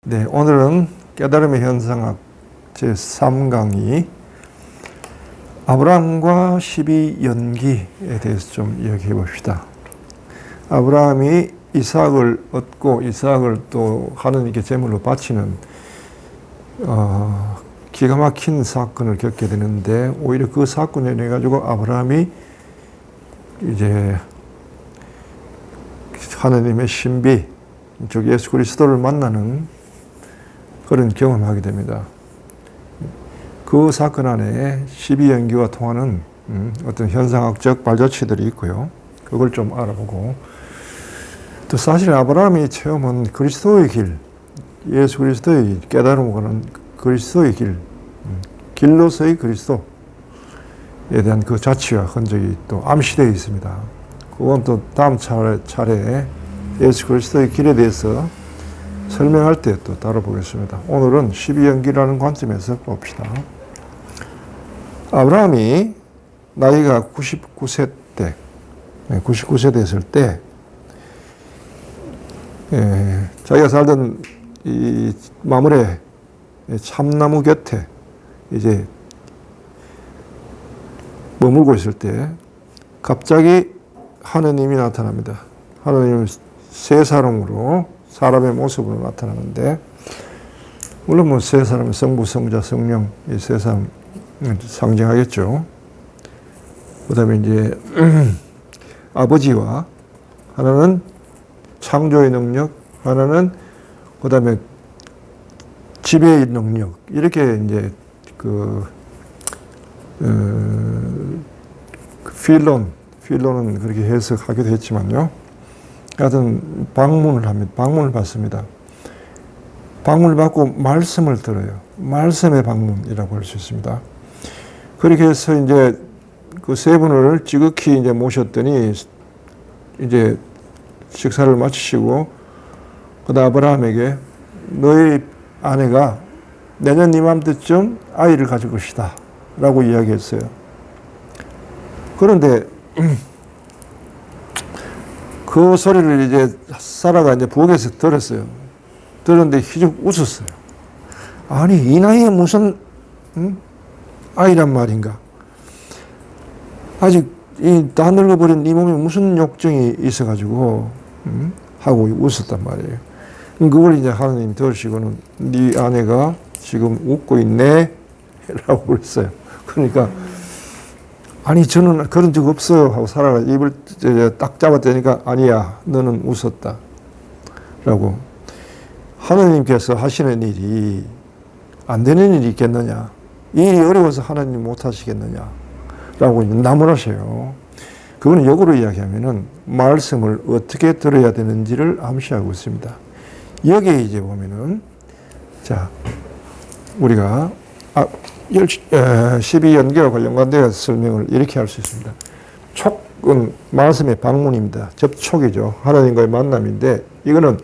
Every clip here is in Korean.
네, 오늘은 깨달음의 현상학 제3강의 아브라함과 12연기에 대해서 좀 이야기해 봅시다. 아브라함이 이삭을 얻고 이삭을 또 하느님께 제물로 바치는 기가 막힌 사건을 겪게 되는데, 오히려 그 사건에 인해 가지고 아브라함이 이제 하느님의 신비, 즉 예수 그리스도를 만나는 그런 경험하게 됩니다. 그 사건 안에 12연기와 통하는 어떤 현상학적 발자취들이 있고요. 그걸 좀 알아보고, 또 사실 아브라함이 체험한 그리스도의 길, 예수 그리스도의 깨달음을 가는 그리스도의 길, 길로서의 그리스도에 대한 그 자취와 흔적이 또 암시되어 있습니다. 그건 또 다음 차례에 예수 그리스도의 길에 대해서 설명할 때 또 다뤄보겠습니다. 오늘은 12연기라는 관점에서 봅시다. 아브라함이 나이가 99세 때, 99세 됐을 때, 자기가 살던 이 마물의 참나무 곁에 이제 머물고 있을 때 갑자기 하느님이 나타납니다. 하느님은 세 사람으로, 사람의 모습으로 나타나는데, 물론 뭐 세 사람은 성부, 성자, 성령, 이 세 사람 상징하겠죠. 그 다음에 이제 아버지와, 하나는 창조의 능력, 하나는 그 다음에 지배의 능력, 이렇게 이제 필론은 그렇게 해석하기도 했지만요. 하여튼 방문을 받습니다. 방문을 받고 말씀을 들어요. 말씀의 방문이라고 할 수 있습니다. 그렇게 해서 이제 그 세 분을 지극히 이제 모셨더니 이제 식사를 마치시고, 그 아브라함에게 너의 아내가 내년 이맘때쯤 아이를 가질 것이다 라고 이야기했어요. 그런데 그 소리를 이제 사라가 이제 부엌에서 들었어요. 들었는데 휘죽 웃었어요. 아니, 이 나이에 무슨 아이란 말인가? 아직 다 늙어버린 이 몸에 무슨 욕정이 있어가지고 하고 웃었단 말이에요. 그걸 이제 하나님 들으시고는 네 아내가 지금 웃고 있네 라고 그랬어요. 그러니까 아니, 저는 그런 적 없어요 하고 사라가 입을 딱 잡았다니까, 아니야, 너는 웃었다 라고. 하나님께서 하시는 일이 안 되는 일이 있겠느냐, 이 일이 어려워서 하나님 못 하시겠느냐 라고 나무라셔요. 그거는 역으로 이야기하면은 말씀을 어떻게 들어야 되는지를 암시하고 있습니다. 여기에 이제 보면은, 자, 우리가 12연계와 관련되어 설명을 이렇게 할 수 있습니다. 촉은 말씀의 방문입니다. 접촉이죠. 하나님과의 만남인데, 이거는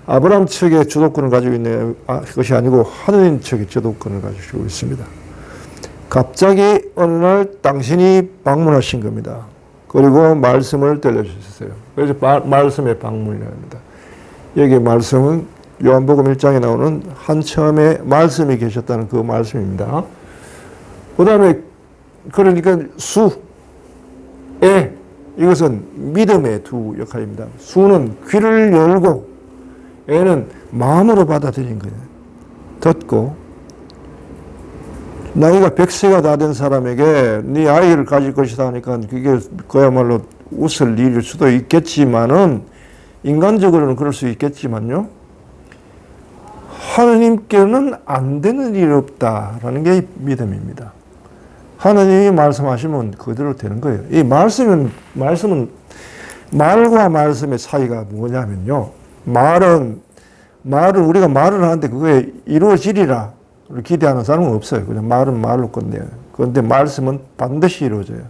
아브라함 측의 주도권을 가지고 있는 것이 아니고 하느님 측의 주도권을 가지고 있습니다. 갑자기 어느 날 당신이 방문하신 겁니다. 그리고 말씀을 들려주셨어요. 그래서 말씀의 방문이라고 합니다. 여기 말씀은 요한복음 1장에 나오는 한참에 말씀이 계셨다는 그 말씀입니다. 그 다음에 그러니까 수에, 이것은 믿음의 두 역할입니다. 수는 귀를 열고 애는 마음으로 받아들인 거예요. 듣고, 나이가 100세가 다 된 사람에게 네 아이를 가질 것이다 하니까 그게 그야말로 웃을 일일 수도 있겠지만은, 인간적으로는 그럴 수 있겠지만요, 하느님께는 안 되는 일이 없다라는 게 믿음입니다. 하느님이 말씀하시면 그대로 되는 거예요. 이 말씀은 말과 말씀의 차이가 뭐냐면요, 말은 우리가 말을 하는데 그게 이루어지리라 기대하는 사람은 없어요. 그냥 말은 말로 끝내요. 그런데 말씀은 반드시 이루어져요.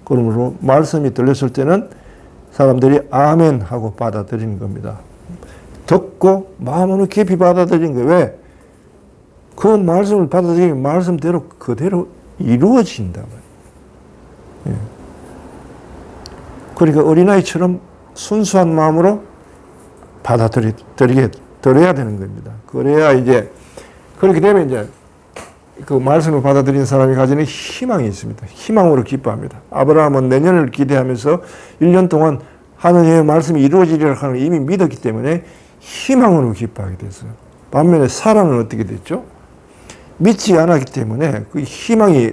그러므로 말씀이 들렸을 때는 사람들이 아멘 하고 받아들이는 겁니다. 듣고 마음으로 깊이 받아들이는 거예요. 왜? 그 말씀을 받아들이면 말씀대로 그대로 이루어진다. 예. 그러니까 어린아이처럼 순수한 마음으로 받아들여야 되는 겁니다. 그래야 이제, 그렇게 되면 이제 그 말씀을 받아들인 사람이 가지는 희망이 있습니다. 희망으로 기뻐합니다. 아브라함은 내년을 기대하면서 1년 동안 하느님의 말씀이 이루어지리라 하는 걸 이미 믿었기 때문에 희망으로 기뻐하게 됐어요. 반면에 사라는 어떻게 됐죠? 믿지 않았기 때문에 그 희망이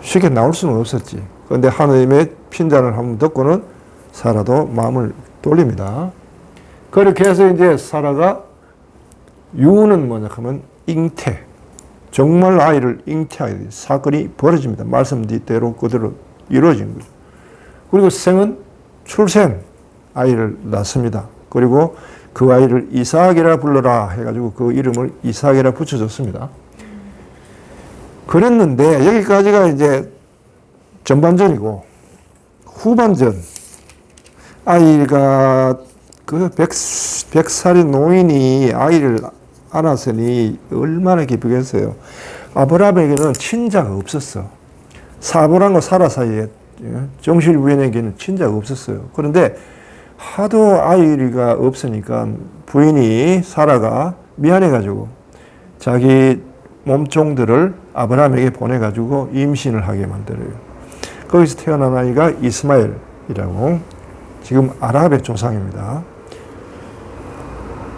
쉽게 나올 수는 없었지. 그런데 하느님의 핀잔을 한번 듣고는 사라도 마음을 돌립니다. 그렇게 해서 이제 사라가 유는 뭐냐 하면 잉태. 정말 아이를 잉태하게 돼. 사건이 벌어집니다. 말씀대로 그대로 이루어진 거죠. 그리고 생은 출생, 아이를 낳습니다. 그리고 그 아이를 이삭이라 불러라 해가지고 그 이름을 이삭이라 붙여줬습니다. 그랬는데 여기까지가 이제 전반전이고 후반전, 아이가 그 100살의 노인이 아이를 안았으니 얼마나 기쁘겠어요. 아브라함에게는 친자가 없었어. 아브라함과 사라 사이에 정실 부인에게는 친자가 없었어요. 그런데 하도 아이가 없으니까 부인이 사라가 미안해가지고 자기 몸종들을 아브라함에게 보내가지고 임신을 하게 만들어요. 거기서 태어난 아이가 이스마엘이라고, 지금 아랍의 조상입니다.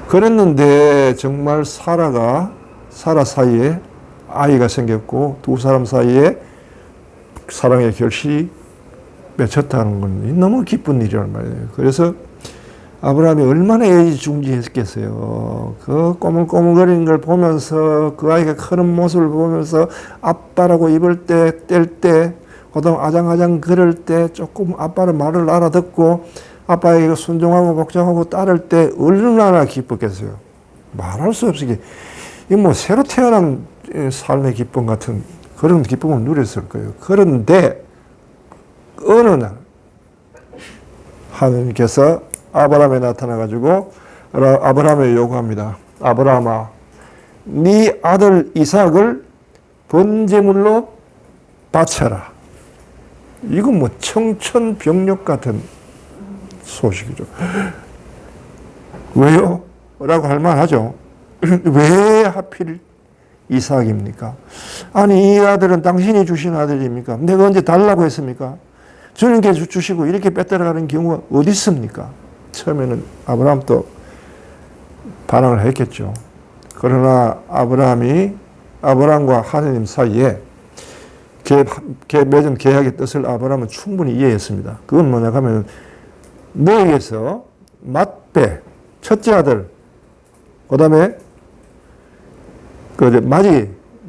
그랬는데 정말 사라 사이에 아이가 생겼고 두 사람 사이에 사랑의 결실이 맺혔다는 건 너무 기쁜 일이란 말이에요. 그래서 아브라함이 얼마나 애지중지했겠어요. 그 꼬물꼬물거리는 걸 보면서, 그 아이가 크는 모습을 보면서 아빠라고 입을 때, 뗄 때, 그다음 아장아장 그럴 때 조금 아빠의 말을 알아듣고 아빠에게 순종하고 복종하고 따를 때 얼마나 기뻤겠어요. 말할 수 없이, 이 뭐 새로 태어난 삶의 기쁨 같은 그런 기쁨을 누렸을 거예요. 그런데 어느 날 하나님께서 아브라함에 나타나가지고 아브라함에 요구합니다. 아브라함아, 네 아들 이삭을 번제물로 바쳐라. 이건 뭐 청천벽력 같은 소식이죠. 왜요? 라고 할 만하죠. 왜 하필 이삭입니까? 아니, 이 아들은 당신이 주신 아들입니까? 내가 언제 달라고 했습니까? 주님께서 주시고 이렇게 뺏들어가는 경우가 어디 있습니까? 처음에는 아브라함도 반항을 했겠죠. 그러나 아브라함과 하나님 사이에 맺은 계약의 뜻을 아브라함은 충분히 이해했습니다. 그건 뭐냐 하면, 너에게서 맏배, 첫째 아들, 그 다음에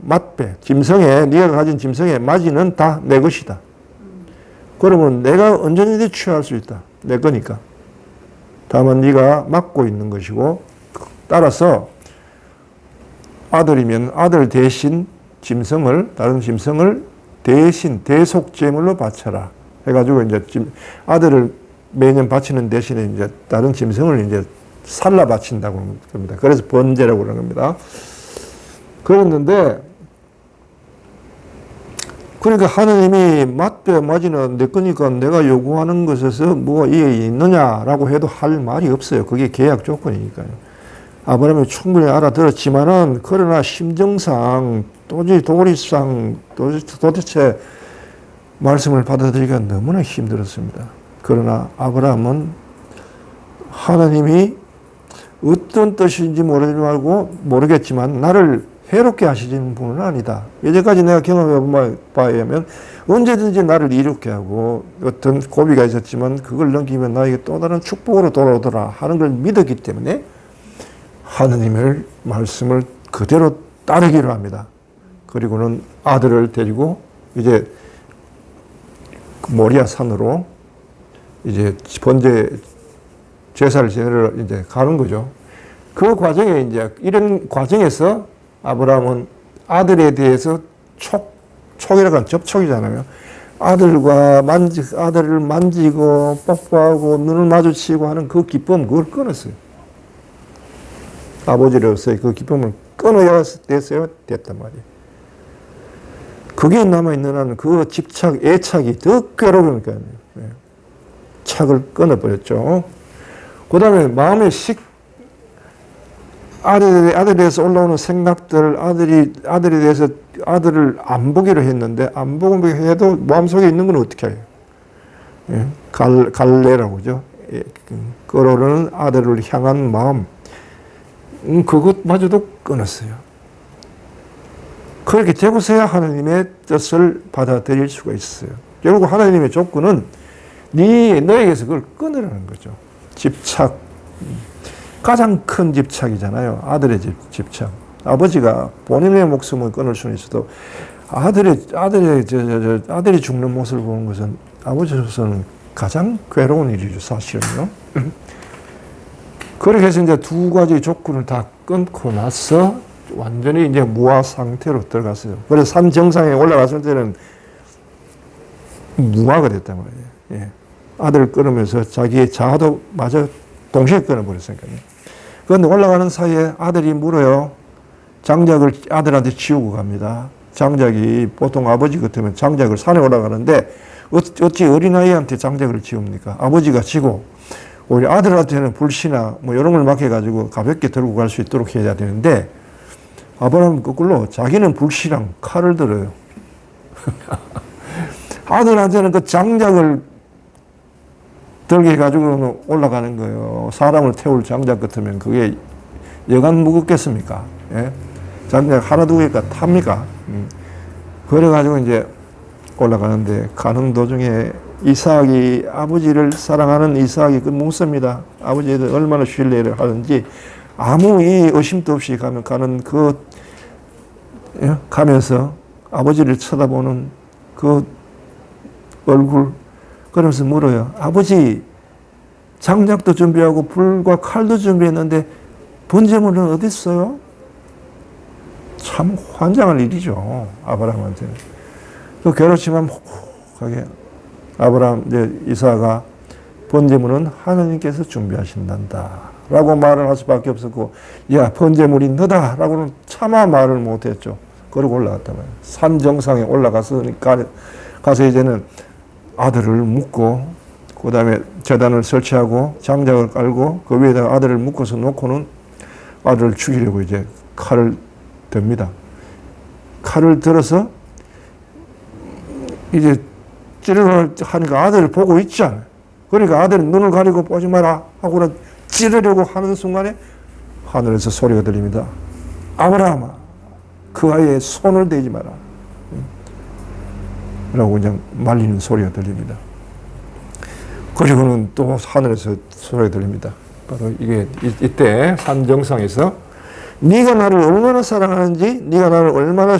맏배, 짐승에, 네가 가진 짐승의 맏이는 다 내 것이다. 그러면 내가 언제든지 취할 수 있다. 내 거니까. 다만 네가 맡고 있는 것이고, 따라서 아들이면 아들 대신 다른 짐승을 대신 대속제물로 바쳐라. 해가지고 이제 아들을 매년 바치는 대신에 이제 다른 짐승을 이제 살라 바친다고 하는 겁니다. 그래서 번제라고 그러는 겁니다. 그랬는데, 그러니까 하느님이 맏지는 내 거니까 내가 요구하는 것에서 뭐가 이해 있느냐라고 해도 할 말이 없어요. 그게 계약 조건이니까요. 아브라함이 충분히 알아들었지만은, 그러나 심정상 도리상 도대체 말씀을 받아들이기가 너무나 힘들었습니다. 그러나 아브라함은 하나님이 어떤 뜻인지 모르겠지만 나를 해롭게 하시는 분은 아니다. 이제까지 내가 경험해 봐야 하면 언제든지 나를 이롭게 하고, 어떤 고비가 있었지만 그걸 넘기면 나에게 또 다른 축복으로 돌아오더라 하는 걸 믿었기 때문에 하느님의 말씀을 그대로 따르기로 합니다. 그리고는 아들을 데리고 이제 모리아 산으로 이제 번제 제사를 지내러 이제 가는 거죠. 그 과정에 이제 이런 과정에서 아브라함은 아들에 대해서 촉이라고 하는 접촉이잖아요. 아들을 만지고 뽀뽀하고 눈을 마주치고 하는 그 기쁨, 그걸 끊었어요. 아버지로서의 그 기쁨을 끊어야 됐단 말이에요. 그게 남아있는 한은 그 집착, 애착이 더 괴로우니까요. 착을 끊어버렸죠. 그 다음에 마음의 아들에 대해서 올라오는 생각들, 아들에 대해서 아들을 안 보기로 했는데, 안 보기로 해도 마음속에 있는 건 어떻게 해요? 예? 갈래라고 그러죠. 예, 끓어오르는 아들을 향한 마음, 그것마저도 끊었어요. 그렇게 되고서야 하나님의 뜻을 받아들일 수가 있어요. 결국 하나님의 조건은 너에게서 그걸 끊으라는 거죠. 집착. 가장 큰 집착이잖아요. 아들의 집착. 아버지가 본인의 목숨을 끊을 수는 있어도 아들이 죽는 모습을 보는 것은 아버지로서는 가장 괴로운 일이죠, 사실은요. 그렇게 해서 이제 두 가지 조건을 다 끊고 나서 완전히 이제 무아 상태로 들어갔어요. 그래서 산 정상에 올라갔을 때는 무아가 됐단 말이에요. 예. 아들을 끊으면서 자기의 자아도 마저 동시에 끊어버렸으니까요. 그런데 올라가는 사이에 아들이 물어요. 장작을 아들한테 지우고 갑니다. 장작이 보통 아버지 같으면 장작을 산에 올라가는데 어찌 어린아이한테 장작을 지웁니까? 아버지가 지고 우리 아들한테는 불씨나 뭐 이런 걸 맡겨가지고 가볍게 들고 갈 수 있도록 해야 되는데 아브라함은 거꾸로 자기는 불씨랑 칼을 들어요. 아들한테는 그 장작을 들게 해가지고 올라가는 거예요. 사람을 태울 장작 같으면 그게 여간 무겁겠습니까? 예? 장작 하나 두 개가 탑니까? 그래가지고 이제 올라가는데 가는 도중에 이삭이 아버지를 사랑하는 이삭이 그 묻습니다. 아버지에 대해 얼마나 신뢰를 하는지 아무 의심도 없이 가는 가면서 아버지를 쳐다보는 그 얼굴 그러면서 물어요. 아버지 장작도 준비하고 불과 칼도 준비했는데 번제물은 어디 있어요? 참 환장할 일이죠. 아브라함한테는. 그 괴롭지만 혹하게 이삭아가 번제물은 하나님께서 준비하신단다 라고 말을 할 수밖에 없었고 야 번제물이 너다 라고는 차마 말을 못했죠. 그러고 올라갔단 말이에요. 산 정상에 올라가서 이제는 아들을 묻고 그 다음에 제단을 설치하고 장작을 깔고 그 위에다가 아들을 묶어서 놓고는 아들을 죽이려고 이제 칼을 듭니다. 칼을 들어서 이제 찌르려 하니까 아들을 보고 있잖아요. 그러니까 아들은 눈을 가리고 보지 마라 하고는 찌르려고 하는 순간에 하늘에서 소리가 들립니다. 아브라함아, 그 아이의 손을 대지 마라. 라고 그냥 말리는 소리가 들립니다. 그리고는 또 하늘에서 소리가 들립니다. 바로 이게 이때 산 정상에서 네가 나를 얼마나 사랑하는지, 네가 나를 얼마나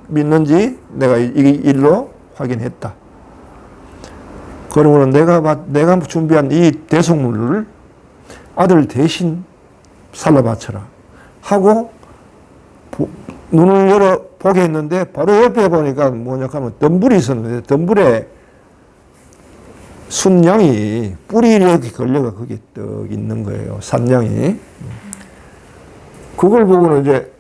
믿는지 내가 이 일로 확인했다. 그러므로 내가 준비한 이 대속물을 아들 대신 살라 바쳐라 하고 눈을 열어 보게 했는데 바로 옆에 보니까 뭐냐 하면 덤불이 있었는데 덤불에 순양이 뿔이 이렇게 걸려가 거기 떡 있는 거예요. 산양이. 그걸 보고는 이제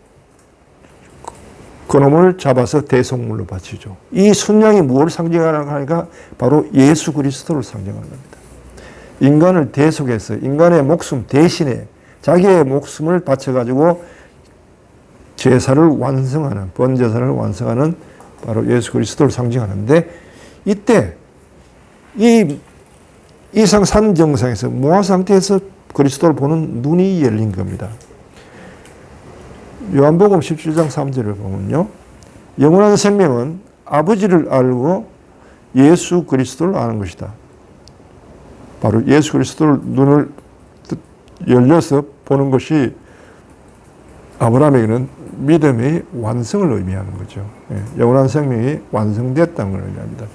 그놈을 잡아서 대속물로 바치죠. 이 순양이 무엇을 상징하는가 하니까 바로 예수 그리스도를 상징하는 겁니다. 인간을 대속해서 인간의 목숨 대신에 자기의 목숨을 바쳐가지고 제사를 완성하는, 번제사를 완성하는 바로 예수 그리스도를 상징하는데 이때 이 이상 산 정상에서 무아 상태에서 그리스도를 보는 눈이 열린 겁니다. 요한복음 17장 3절을 보면요. 영원한 생명은 아버지를 알고 예수 그리스도를 아는 것이다. 바로 예수 그리스도를 눈을 열려서 보는 것이 아브라함에게는 믿음의 완성을 의미하는 거죠. 영원한 생명이 완성됐다는 걸 의미합니다.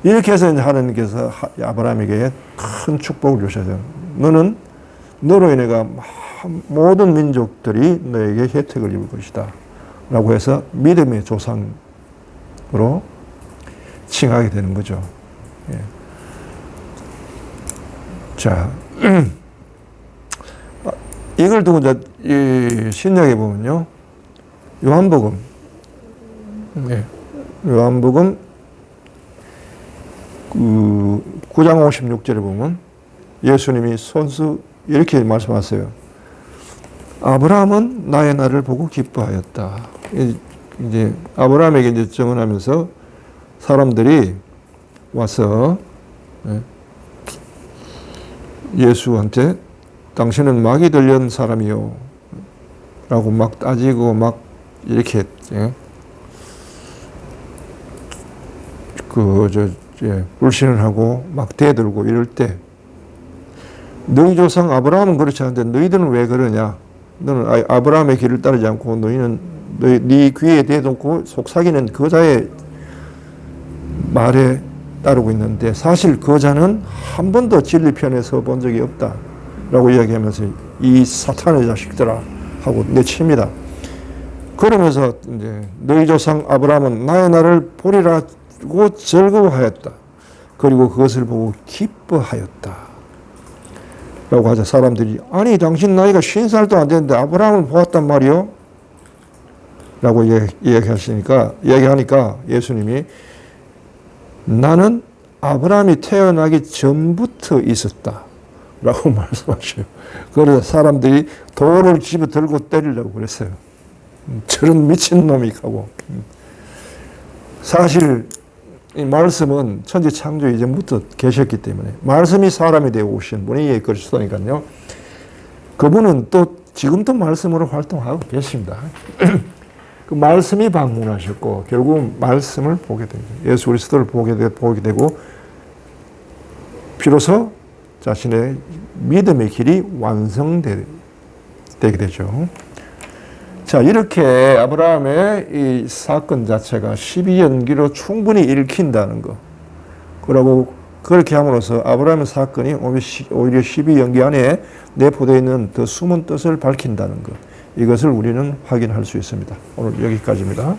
이렇게 해서 이제 하나님께서 아브라함에게 큰 축복을 주셔서 너는 너로 인해가 모든 민족들이 너에게 혜택을 입을 것이다. 라고 해서 믿음의 조상으로 칭하게 되는 거죠. 예. 자, 이걸 두고 이제 이 신약에 보면요. 요한복음. 네. 요한복음 9장 56절에 보면 예수님이 손수 이렇게 말씀하세요. 아브라함은 나의 날을 보고 기뻐하였다. 이제 아브라함에게 이제 증언하면서 사람들이 와서 예수한테 당신은 마귀 들린 사람이요 라고 막 따지고 막 이렇게 했지. 불신을 하고 막 대들고 이럴 때 너희 조상 아브라함은 그렇지 않은데 너희들은 왜 그러냐? 너는 아브라함의 길을 따르지 않고 너희는 네 귀에 대놓고 속삭이는 그 자의 말에 따르고 있는데 사실 그 자는 한 번도 진리 편에 서 본 적이 없다 라고 이야기하면서 이 사탄의 자식들아 하고 내칩니다. 그러면서 이제 너희 조상 아브라함은 나의 날을 보리라고 즐거워하였다. 그리고 그것을 보고 기뻐하였다. 라고 하자. 사람들이 아니 당신 나이가 50살도 안 됐는데 아브라함을 보았단 말이요? 라고 이야기하니까 예수님이 나는 아브라함이 태어나기 전부터 있었다. 라고 말씀하셔요. 그래서 사람들이 돌을 집어 들고 때리려고 그랬어요. 저런 미친놈이 하고. 사실 이 말씀은 천지 창조 이전부터 계셨기 때문에 말씀이 사람이 되어 오신 분이 그리스도니까요. 그분은 또 지금도 말씀으로 활동하고 계십니다. 그 말씀이 방문하셨고 결국 말씀을 보게 됩니다. 예수 그리스도를 보게 되고 비로소 자신의 믿음의 길이 완성되게 되죠. 자, 이렇게 아브라함의 이 사건 자체가 12연기로 충분히 읽힌다는 거. 그리고 그렇게 함으로써 아브라함의 사건이 오히려 12연기 안에 내포되어 있는 더 숨은 뜻을 밝힌다는 것. 이것을 우리는 확인할 수 있습니다. 오늘 여기까지입니다.